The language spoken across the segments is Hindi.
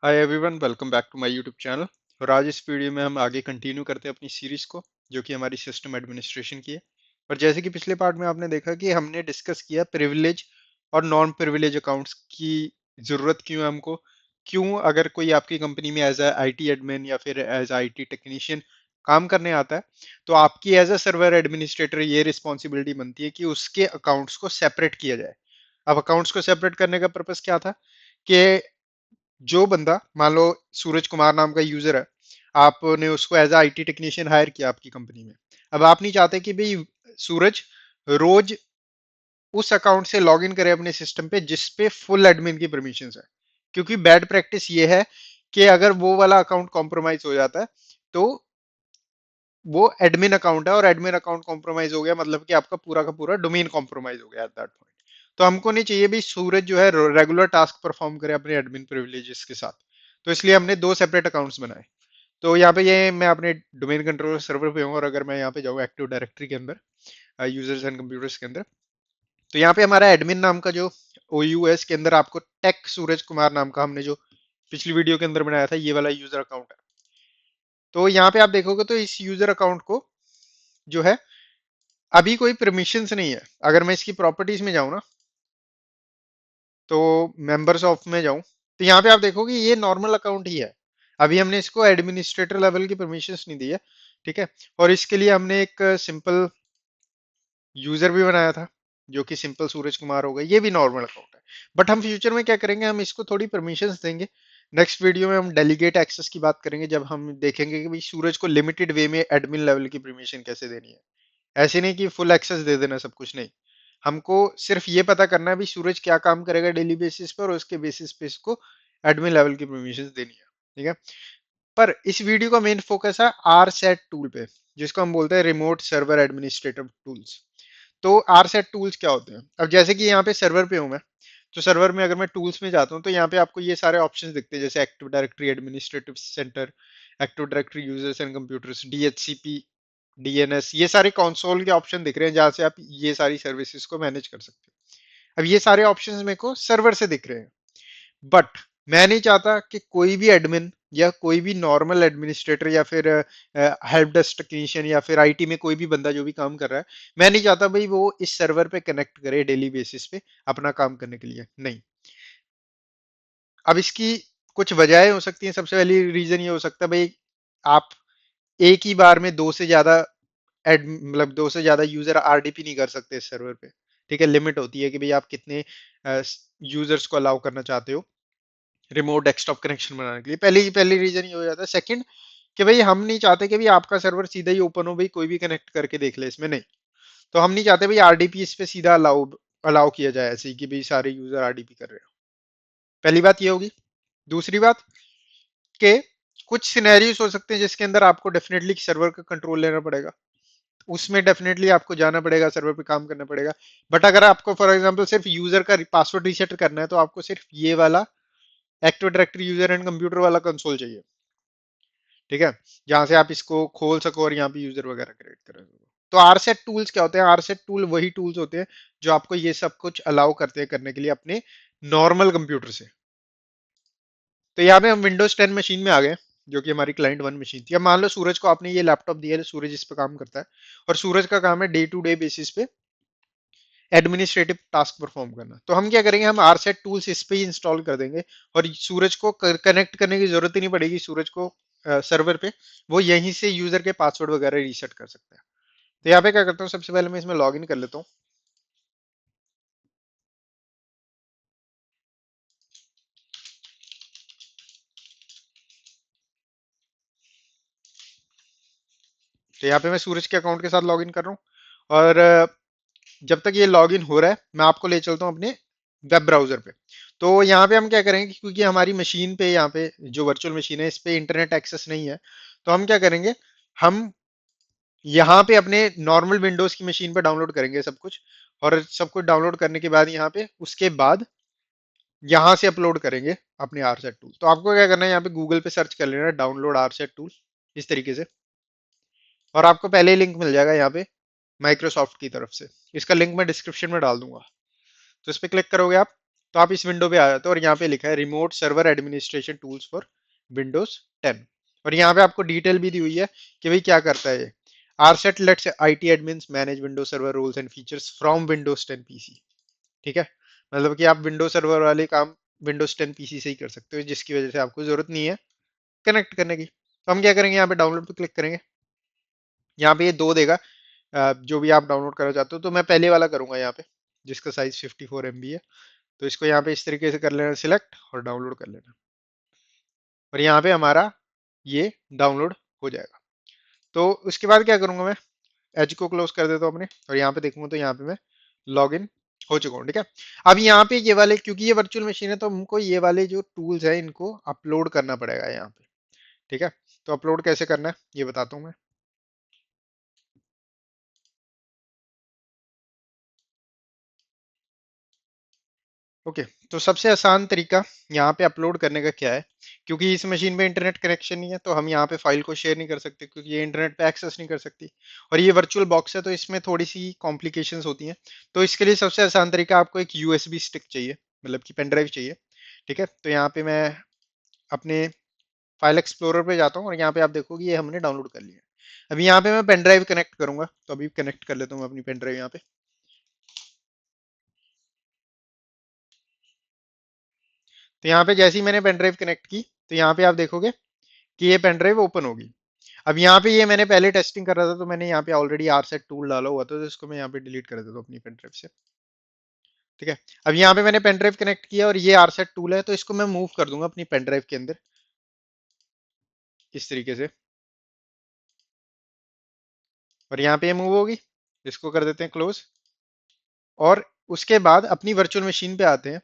Hi everyone, welcome back to my YouTube channel. और आज इस वीडियो में हम आगे कंटिन्यू करते हैं अपनी सीरीज को, जो कि हमारी सिस्टम एडमिनिस्ट्रेशन की है। और जैसे कि पिछले पार्ट में आपने देखा कि हमने डिस्कस किया प्रिविलेज और नॉन प्रिविलेज अकाउंट्स की ज़रूरत क्यों है हमको, क्यों अगर कोई आपकी कंपनी में एज अ आईटी एडमिन या फिर एज आईटी टेक्नीशियन काम करने आता है, तो आपकी एज अ सर्वर एडमिनिस्ट्रेटर ये रिस्पॉन्सिबिलिटी बनती है कि उसके अकाउंट्स को सेपरेट किया जाए। अब अकाउंट्स को सेपरेट करने का पर्पस क्या था कि जो बंदा मान लो सूरज कुमार नाम का यूजर है, आपने उसको एज आईटी टेक्नीशियन हायर किया आपकी कंपनी में। अब आप नहीं चाहते कि भाई सूरज रोज उस अकाउंट से लॉग इन करे अपने सिस्टम पे जिस पे फुल एडमिन की परमिशन है, क्योंकि बैड प्रैक्टिस ये है कि अगर वो वाला अकाउंट कॉम्प्रोमाइज हो जाता है तो वो एडमिन अकाउंट है, और एडमिन अकाउंट कॉम्प्रोमाइज हो गया मतलब कि आपका पूरा का पूरा डोमेन कॉम्प्रोमाइज हो गया एट दैट पॉइंट। तो हमको नहीं चाहिए भी सूरज जो है रेगुलर टास्क परफॉर्म करे अपने एडमिन प्रिविलेजेस के साथ। तो इसलिए हमने दो सेपरेट अकाउंट्स बनाए। तो यहाँ पे ये मैं अपने डोमेन कंट्रोलर सर्वर पे हूँ, और अगर मैं यहाँ पे जाऊँ एक्टिव डायरेक्टरी के अंदर, यूजर्स एंड कंप्यूटर्स के अंदर, तो यहाँ पे हमारा एडमिन नाम का जो OUS के अंदर आपको टेक सूरज कुमार नाम का हमने जो पिछली वीडियो के अंदर बनाया था, ये वाला यूजर अकाउंट है। तो यहाँ पे आप देखोगे तो इस यूजर अकाउंट को जो है अभी कोई परमिशंस नहीं है। अगर मैं इसकी प्रॉपर्टीज में जाऊँ ना, तो मेंबर्स ऑफ में जाऊं, तो यहाँ पे आप देखोगे ये नॉर्मल अकाउंट ही है। अभी हमने इसको एडमिनिस्ट्रेटर लेवल की परमिशंस नहीं दी है, ठीक है। और इसके लिए हमने एक सिंपल यूजर भी बनाया था, जो कि सिंपल सूरज कुमार होगा, ये भी नॉर्मल अकाउंट है। बट हम फ्यूचर में क्या करेंगे, हम इसको थोड़ी परमिशंस देंगे। नेक्स्ट वीडियो में हम डेलीगेट एक्सेस की बात करेंगे, जब हम देखेंगे कि भाई सूरज को लिमिटेड वे में एडमिन लेवल की परमिशन कैसे देनी है। ऐसे नहीं कि फुल एक्सेस दे देना सब कुछ, नहीं। हमको सिर्फ ये पता करना है भी सूरज क्या काम करेगा डेली बेसिस पर, और उसके बेसिस पे इसको एडमिन लेवल की परमिशन देनी है, ठीक है। पर इस वीडियो का मेन फोकस है आर सेट टूल पे, जिसको हम बोलते हैं रिमोट सर्वर एडमिनिस्ट्रेटिव टूल्स। तो आर सेट टूल्स क्या होते हैं? अब जैसे कि यहाँ पे सर्वर पे हूँ मैं, तो सर्वर में अगर मैं टूल्स में जाता हूँ तो यहाँ पे आपको ये सारे ऑप्शंस दिखते हैं, जैसे active directory administrative centre, active directory users and computers, DHCP, DNS, ये सारे कंसोल के ऑप्शन दिख रहे हैं जहां से आप ये सारी सर्विसेज को मैनेज कर सकते हैं। अब ये सारे ऑप्शंस मेरे को सर्वर से दिख रहे हैं, बट मैं नहीं चाहता कि कोई भी एडमिन या कोई भी नॉर्मल एडमिनिस्ट्रेटर या फिर हेल्प डेस्क टेक्नीशियन या फिर आईटी में कोई भी बंदा जो भी काम कर रहा है, मैं नहीं चाहता भाई वो इस सर्वर पे कनेक्ट करे डेली बेसिस पे अपना काम करने के लिए, नहीं। अब इसकी कुछ वजहें हो सकती हैं। सबसे पहली रीजन ये हो सकता है भाई, आप एक ही बार में दो से ज्यादा मतलब दो से ज्यादा यूजर RDP नहीं कर सकते इस सर्वर पे, ठीक है। लिमिट होती है कि भाई आप कितने यूजर्स को अलाउ करना चाहते हो रिमोट डेस्कटॉप कनेक्शन बनाने के लिए। पहली पहली रीजन ये हो जाता है। सेकंड, कि भाई हम नहीं चाहते कि भाई आपका सर्वर सीधा ही ओपन हो, भाई कोई भी कनेक्ट करके देख ले इसमें, नहीं। तो हम नहीं चाहते भाई RDP इस पे सीधा अलाउ अलाउ किया जाए, ऐसे ही कि भाई सारे यूजर RDP कर रहे हो। पहली बात ये होगी। दूसरी बात कि कुछ सिनेरियोस हो सकते हैं जिसके अंदर आपको डेफिनेटली सर्वर का कंट्रोल लेना पड़ेगा, उसमें डेफिनेटली आपको जाना पड़ेगा, सर्वर पे काम करना पड़ेगा। बट अगर आपको फॉर एग्जांपल सिर्फ यूजर का पासवर्ड रीसेट करना है, तो आपको सिर्फ ये वाला active directory user and computer वाला कंसोल चाहिए, ठीक है, जहां से आप इसको खोल सको और यहाँ पे यूजर वगैरह क्रिएट कर सको। तो आरसेट टूल्स क्या होते हैं? आरसेट टूल वही टूल्स होते हैं जो आपको ये सब कुछ अलाउ करते हैं करने के लिए अपने नॉर्मल कंप्यूटर से। तो यहाँ पे हम विंडोज 10 मशीन में आ गए, जो कि हमारी क्लाइंट वन मशीन थी। अब मान लो सूरज को आपने ये लैपटॉप दिया है, सूरज इस पे काम करता है, और सूरज का काम है डे टू डे बेसिस पे एडमिनिस्ट्रेटिव टास्क परफॉर्म करना। तो हम क्या करेंगे, हम आरसेट टूल्स इस पे ही इंस्टॉल कर देंगे, और सूरज को कनेक्ट करने की जरूरत ही नहीं पड़ेगी सूरज को सर्वर पे। वो यहीं से यूजर के पासवर्ड वगैरह रीसेट कर सकते हैं। तो यहाँ पे क्या करता हूँ, सबसे पहले मैं इसमें लॉग इन कर लेता हूँ। तो यहाँ पे मैं सूरज के अकाउंट के साथ लॉग इन कर रहा हूँ, और जब तक ये लॉग इन हो रहा है मैं आपको ले चलता हूँ अपने वेब ब्राउजर पे। तो यहाँ पे हम क्या करेंगे, क्योंकि हमारी मशीन पे यहाँ पे जो वर्चुअल मशीन है इस पे इंटरनेट एक्सेस नहीं है, तो हम क्या करेंगे, हम यहाँ पे अपने नॉर्मल विंडोज की मशीन पे डाउनलोड करेंगे सब कुछ। और सब कुछ डाउनलोड करने के बाद यहाँ पे उसके बाद यहाँ से अपलोड करेंगे अपने आरसेट टूल। तो आपको क्या करना है, यहाँ पे गूगल पे सर्च कर लेना है डाउनलोड आरसेट टूल, इस तरीके से। और आपको पहले ही लिंक मिल जाएगा यहाँ पे माइक्रोसॉफ्ट की तरफ से। इसका लिंक मैं डिस्क्रिप्शन में डाल दूंगा। तो इस पे क्लिक करोगे आप, तो आप इस विंडो पे आ जाते हो और यहाँ पे लिखा है remote server administration tools for Windows 10। और यहाँ पे आपको डिटेल भी दी हुई है कि भाई क्या करता है ये। RSAT lets IT admins manage Windows Server roles and features from Windows 10 PC. ठीक है, मतलब कि आप विंडोज सर्वर वाले काम विंडोज 10 पीसी से ही कर सकते हो, जिसकी वजह से आपको जरूरत नहीं है कनेक्ट करने की। तो हम क्या करेंगे, यहाँ पे डाउनलोड पे क्लिक करेंगे। यहाँ पे ये दो देगा जो भी आप डाउनलोड करना चाहते हो। तो मैं पहले वाला करूंगा यहाँ पे, जिसका साइज 54 MB है। तो इसको यहाँ पे इस तरीके से कर लेना सिलेक्ट और डाउनलोड कर लेना। और यहाँ पे हमारा ये डाउनलोड हो जाएगा। तो उसके बाद क्या करूंगा मैं, एज को क्लोज कर देता हूँ अपने, और यहाँ पे देखूंगा तो यहाँ पे मैं लॉग इन हो चुका हूँ। ठीक है, अब यहाँ पे ये वाले, क्योंकि ये वर्चुअल मशीन है तो हमको ये वाले जो टूल्स है इनको अपलोड करना पड़ेगा यहाँ पे। ठीक है, तो अपलोड कैसे करना है ये बताता हूँ मैं। ओके, तो सबसे आसान तरीका यहाँ पे अपलोड करने का क्या है, क्योंकि इस मशीन पे इंटरनेट कनेक्शन नहीं है तो हम यहाँ पे फाइल को शेयर नहीं कर सकते, क्योंकि ये इंटरनेट पे एक्सेस नहीं कर सकती। और ये वर्चुअल बॉक्स है तो इसमें थोड़ी सी कॉम्प्लिकेशंस होती हैं। तो इसके लिए सबसे आसान तरीका, आपको एक यूएसबी स्टिक चाहिए, मतलब कि पेन ड्राइव चाहिए। ठीक है, तो यहाँ पे मैं अपने फाइल एक्सप्लोरर पे जाता हूँ और यहाँ पे आप देखोगे ये हमने डाउनलोड कर लिया है। अभी यहाँ पे मैं पेन ड्राइव कनेक्ट करूंगा, तो अभी कनेक्ट कर लेता हूँ अपनी पेन ड्राइव यहाँ पे। तो यहाँ पे जैसे ही मैंने पेन ड्राइव कनेक्ट की, तो यहाँ पे आप देखोगे कि ये पेन ड्राइव ओपन होगी। अब यहाँ पे ये मैंने पहले टेस्टिंग कर रहा था तो मैंने यहाँ पे ऑलरेडी आरसेट टूल डाला हुआ था, तो इसको मैं यहाँ पे डिलीट कर देता हूँ अपनी पेन ड्राइव से। ठीक है, अब यहाँ पे मैंने पेन ड्राइव कनेक्ट किया और ये आरसेट टूल है, तो इसको मैं मूव कर दूंगा अपनी पेन ड्राइव के अंदर इस तरीके से। और यहाँ पे ये मूव होगी, इसको कर देते हैं क्लोज। और उसके बाद अपनी वर्चुअल मशीन पे आते हैं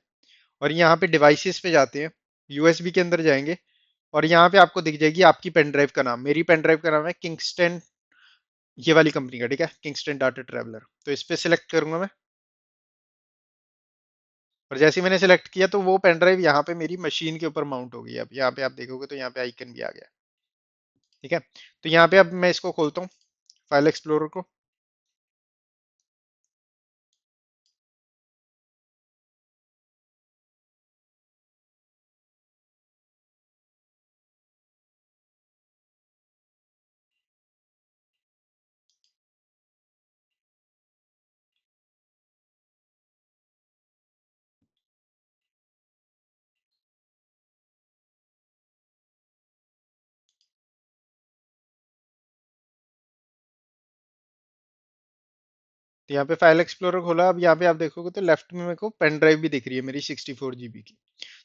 और यहाँ पे डिवाइसेस पे जाते हैं, यूएसबी के अंदर जाएंगे और यहाँ पे आपको दिख जाएगी आपकी पेन ड्राइव का नाम। मेरी पेन ड्राइव का नाम है किंगस्टन, ये वाली कंपनी का। ठीक है, किंगस्टन डाटा ट्रैवलर। तो इस पे सिलेक्ट करूंगा मैं, और जैसे ही मैंने सेलेक्ट किया तो वो पेन ड्राइव यहाँ पे मेरी मशीन के ऊपर माउंट हो गई। अब यहाँ पे आप देखोगे तो यहाँ पे आइकन भी आ गया। ठीक है, तो यहाँ पे अब मैं इसको खोलता हूँ, फाइल एक्सप्लोरर को। तो यहाँ पे फाइल एक्सप्लोरर खोला। अब यहाँ पे आप देखोगे तो लेफ्ट में मेरे को पेन ड्राइव भी दिख रही है मेरी 64 GB की।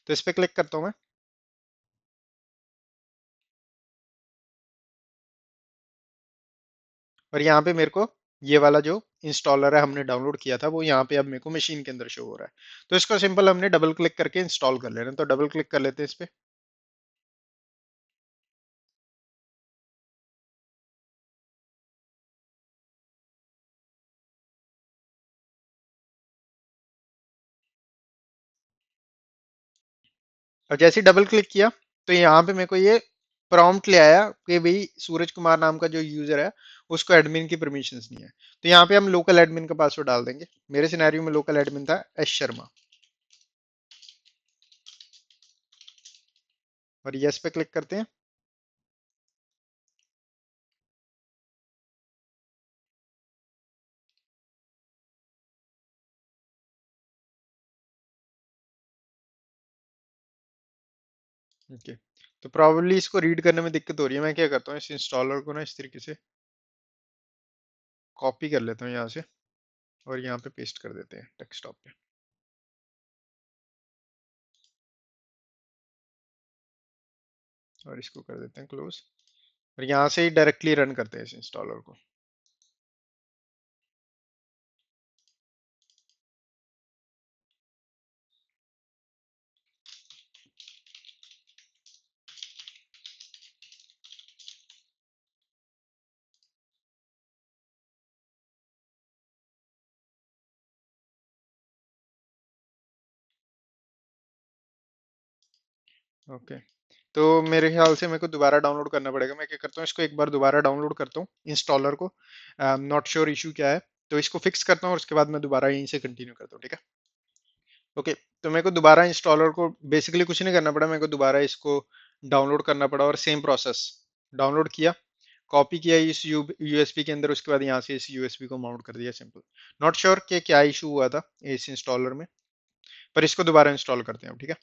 तो इस पे क्लिक करता हूँ मैं। और यहाँ पे मेरे को ये वाला जो इंस्टॉलर है हमने डाउनलोड किया था वो यहाँ पे अब मेरे को मशीन के अंदर शो हो रहा है। तो इसको सिंपल हमने डबल क्लिक करके इंस्टॉल कर लेना है। तो डबल क्लिक कर लेते हैं इस पे। और जैसे ही डबल क्लिक किया तो यहाँ पे मेरे को ये प्रॉम्प्ट ले आया कि भाई सूरज कुमार नाम का जो यूजर है उसको एडमिन की परमिशंस नहीं है। तो यहाँ पे हम लोकल एडमिन का पासवर्ड डाल देंगे। मेरे सिनेरियो में लोकल एडमिन था एस शर्मा। और यस पे क्लिक करते हैं। ओके, तो प्रॉब्लली इसको रीड करने में दिक्कत हो रही है। मैं क्या करता हूँ, इस इंस्टॉलर को ना इस तरीके से कॉपी कर लेता हूँ यहाँ से और यहाँ पे पेस्ट कर देते हैं डेस्कटॉप पे। और इसको कर देते हैं क्लोज। और यहाँ से ही डायरेक्टली रन करते हैं इस इंस्टॉलर को। ओके, तो मेरे ख्याल से मेरे को दोबारा डाउनलोड करना पड़ेगा। मैं क्या करता हूँ, इसको एक बार दोबारा डाउनलोड करता हूँ इंस्टॉलर को। नॉट श्योर इशू क्या है, तो इसको फिक्स करता हूँ और उसके बाद मैं दोबारा यहीं से कंटिन्यू करता हूँ। ठीक है। ओके, तो मेरे को दोबारा इंस्टॉलर को बेसिकली कुछ नहीं करना पड़ा, मेरे को दोबारा इसको डाउनलोड करना पड़ा और सेम प्रोसेस, डाउनलोड किया, कॉपी किया इस यूएसबी के अंदर, उसके बाद यहाँ से इस यूएसबी को माउंट कर दिया, सिंपल। नॉट श्योर कि क्या इशू हुआ था इस इंस्टॉलर में, पर इसको दोबारा इंस्टॉल करते हैं, ठीक है।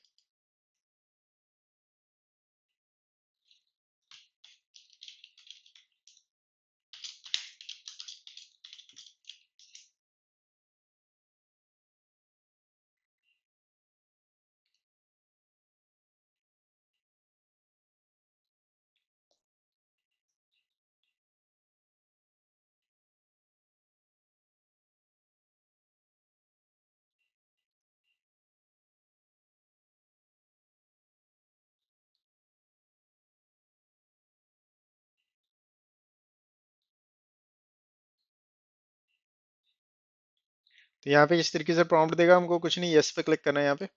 तो यहाँ पे इस तरीके से प्रॉम्प्ट देगा हमको, कुछ नहीं, यस पे क्लिक करना है यहाँ पे।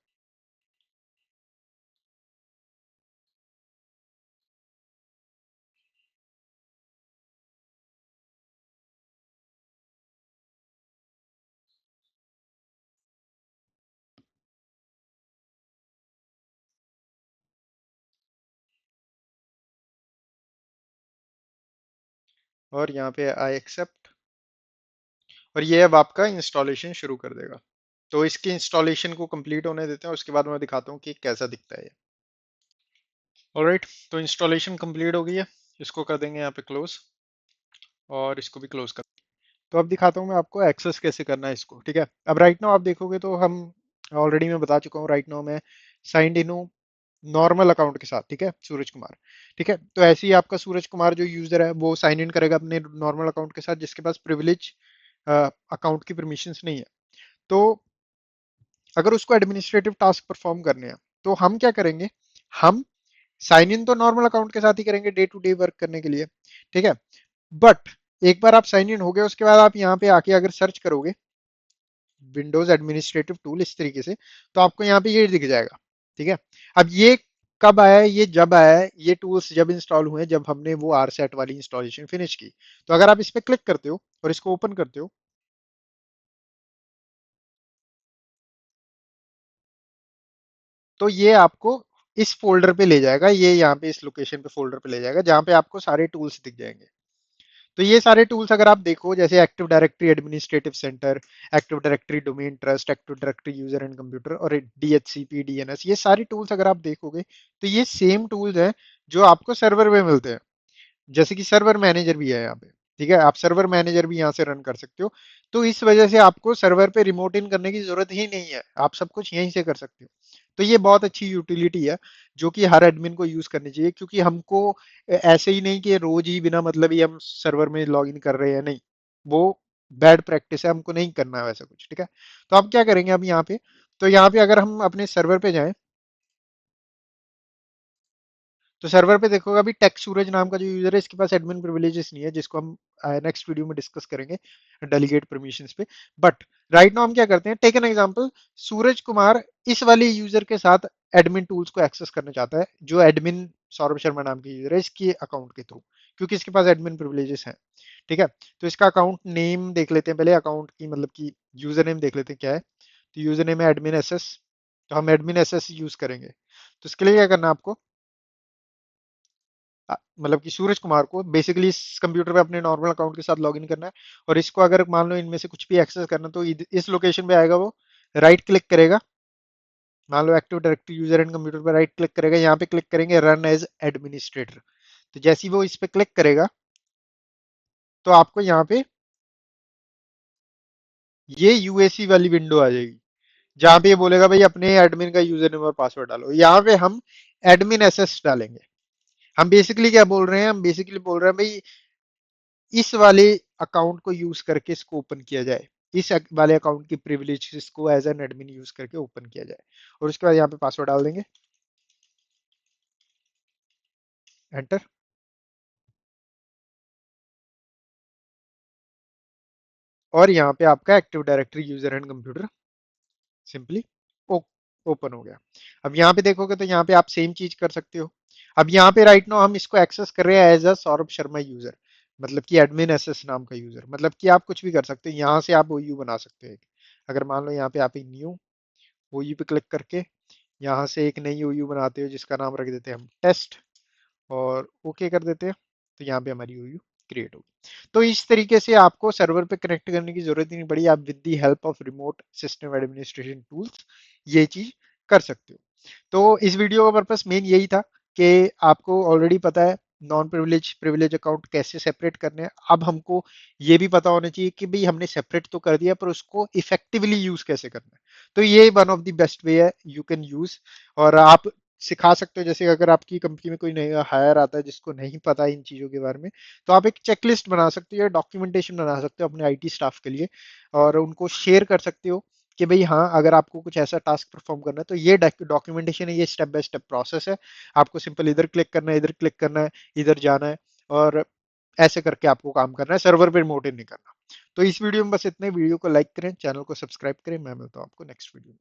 और यहाँ पे आई एक्सेप्ट, और ये अब आपका इंस्टॉलेशन शुरू कर देगा। तो इसके इंस्टॉलेशन को कंप्लीट होने देते हैं, उसके बाद मैं दिखाता हूँ कि कैसा दिखता है ये। ऑलराइट, तो इंस्टॉलेशन कंप्लीट हो गई है, इसको कर देंगे यहाँ पे क्लोज, और इसको भी क्लोज कर। तो अब दिखाता हूँ मैं आपको एक्सेस कैसे करना है इसको, ठीक है। अब राइट नाउ आप देखोगे तो हम ऑलरेडी मैं बता चुका हूँ, राइट नाउ मैं साइंड इन हूँ नॉर्मल अकाउंट के साथ, ठीक है, सूरज कुमार। ठीक है, तो ऐसे ही आपका सूरज कुमार जो यूजर है वो साइन इन करेगा अपने नॉर्मल अकाउंट के साथ, जिसके पास प्रिविलेज अकाउंट की परमिशंस नहीं है। तो अगर उसको एडमिनिस्ट्रेटिव टास्क परफॉर्म करने हैं, तो हम क्या करेंगे, हम साइन इन तो नॉर्मल अकाउंट के साथ ही करेंगे डे टू डे वर्क करने के लिए, ठीक है। बट एक बार आप साइन इन हो गए, उसके बाद आप यहाँ पे आके अगर सर्च करोगे विंडोज एडमिनिस्ट्रेटिव टूल इस तरीके से, तो आपको यहाँ पे ये दिख जाएगा, ठीक है। अब ये कब आया है, ये जब आया है, ये टूल्स जब इंस्टॉल हुए, जब हमने वो आर सेट वाली इंस्टॉलेशन फिनिश की। तो अगर आप इस पे क्लिक करते हो और इसको ओपन करते हो, तो ये आपको इस फोल्डर पे ले जाएगा, ये यहाँ पे इस लोकेशन पे फोल्डर पे ले जाएगा, जहाँ पे आपको सारे टूल्स दिख जाएंगे। तो ये सारे टूल्स अगर आप देखो, जैसे active directory administrative centre, active directory domain trust, active directory user and computer, और डीएचसीपी डीएनएस, ये सारी टूल्स अगर आप देखोगे तो ये सेम टूल्स हैं जो आपको सर्वर में मिलते हैं। जैसे कि सर्वर मैनेजर भी है यहाँ पे, ठीक है, आप सर्वर मैनेजर भी यहाँ से रन कर सकते हो। तो इस वजह से आपको सर्वर पे रिमोट इन करने की जरूरत ही नहीं है, आप सब कुछ यहीं से कर सकते हो। तो ये बहुत अच्छी यूटिलिटी है जो कि हर एडमिन को यूज करनी चाहिए, क्योंकि हमको ऐसे ही नहीं कि रोज ही बिना मतलब ही हम सर्वर में लॉग इन कर रहे हैं, नहीं, वो बैड प्रैक्टिस है, हमको नहीं करना है वैसा कुछ, ठीक है। तो आप क्या करेंगे अब यहाँ पे, तो यहाँ पे अगर हम अपने सर्वर पे जाएं, तो सर्वर पे देखोगे अभी टेक सूरज नाम का जो यूजर है, इसके पास एडमिन प्रिविलेजेस नहीं है, जिसको हम नेक्स्ट वीडियो में डिस्कस करेंगे डेलीगेट परमिशंस पे। बट राइट नाउ हम क्या करते हैं, take an example, Suraj Kumar इस वाले यूजर के साथ एडमिन टूल्स को एक्सेस करना चाहता है, जो एडमिन सौरभ शर्मा नाम के यूजर है, इसके अकाउंट के थ्रू, क्योंकि इसके पास एडमिन प्रिविलेजेस हैं, ठीक है। तो इसका अकाउंट नेम देख लेते हैं पहले, अकाउंट की मतलब कि यूजर नेम देख लेते हैं क्या है। तो यूजर नेम है एडमिन एस, तो हम एडमिन एस यूज करेंगे। तो इसके लिए क्या करना है आपको, मतलब कि सूरज कुमार को बेसिकली इस कंप्यूटर पे अपने नॉर्मल अकाउंट के साथ लॉगिन करना है, और इसको अगर मान लो इनमें से कुछ भी एक्सेस करना, तो इस लोकेशन पे आएगा वो, राइट क्लिक करेगा, मान लो active directory user and computer पर राइट क्लिक करेगा, यहाँ पे क्लिक करेंगे रन एज एडमिनिस्ट्रेटर। तो जैसे ही वो इस पे क्लिक करेगा, तो आपको यहाँ पे ये यूएसी वाली विंडो आ जाएगी, जहाँ पे ये बोलेगा भाई अपने एडमिन का यूजर नेम और पासवर्ड डालो, यहाँ पे हम एडमिन एसेस डालेंगे। हम बेसिकली क्या बोल रहे हैं, हम बेसिकली बोल रहे हैं भाई इस वाले अकाउंट को यूज करके इसको ओपन किया जाए, इस वाले अकाउंट की प्रिविलेज को एज एन एडमिन यूज करके ओपन किया जाए, और उसके बाद यहाँ पे पासवर्ड डाल देंगे, एंटर। और यहाँ पे आपका active directory user and computer simply open हो गया। अब यहाँ पे देखोगे तो यहाँ पे आप सेम चीज कर सकते हो। अब यहाँ पे राइट नाउ हम इसको एक्सेस कर रहे हैं as a Saurabh Sharma user, मतलब कि एडमिन एसएस नाम का यूजर, मतलब कि आप कुछ भी कर सकते हो, यहाँ से आप ओयू बना सकते हो अगर मान लो यहाँ पे आप न्यू ओयू पे क्लिक करके यहाँ से एक नई ओयू बनाते हो जिसका नाम रख देते हैं हम टेस्ट, और ओके कर देते हैं। तो यहाँ पे हमारी ओयू क्रिएट होगी। तो इस तरीके से आपको सर्वर पे कनेक्ट करने की जरूरत ही नहीं पड़ी, आप with the help of remote system administration tools ये चीज कर सकते हो। तो इस वीडियो का पर्पस मेन यही था कि आपको ऑलरेडी पता है नॉन प्रिविलेज प्रिविलेज अकाउंट कैसे सेपरेट करने हैं। अब हमको ये भी पता होना चाहिए कि भाई हमने सेपरेट तो कर दिया पर उसको इफेक्टिवली यूज कैसे करना है। तो ये one of the best way है यू कैन यूज। और आप सिखा सकते हो, जैसे अगर आपकी कंपनी में कोई नया हायर आता है जिसको नहीं पता इन चीजों के बारे में, तो आप एक चेकलिस्ट बना सकते हो या डॉक्यूमेंटेशन बना सकते हो अपने आईटी स्टाफ के लिए, और उनको शेयर कर सकते हो कि भाई हाँ अगर आपको कुछ ऐसा टास्क परफॉर्म करना है तो ये डॉक्यूमेंटेशन है, ये स्टेप बाय स्टेप प्रोसेस है। आपको सिंपल इधर क्लिक करना है, इधर क्लिक करना है, इधर जाना है, और ऐसे करके आपको काम करना है, सर्वर पे रिमोट इन नहीं करना। तो इस वीडियो में बस इतने। वीडियो को लाइक करें, चैनल को सब्सक्राइब करें। मैं मिलता हूँ आपको नेक्स्ट वीडियो में।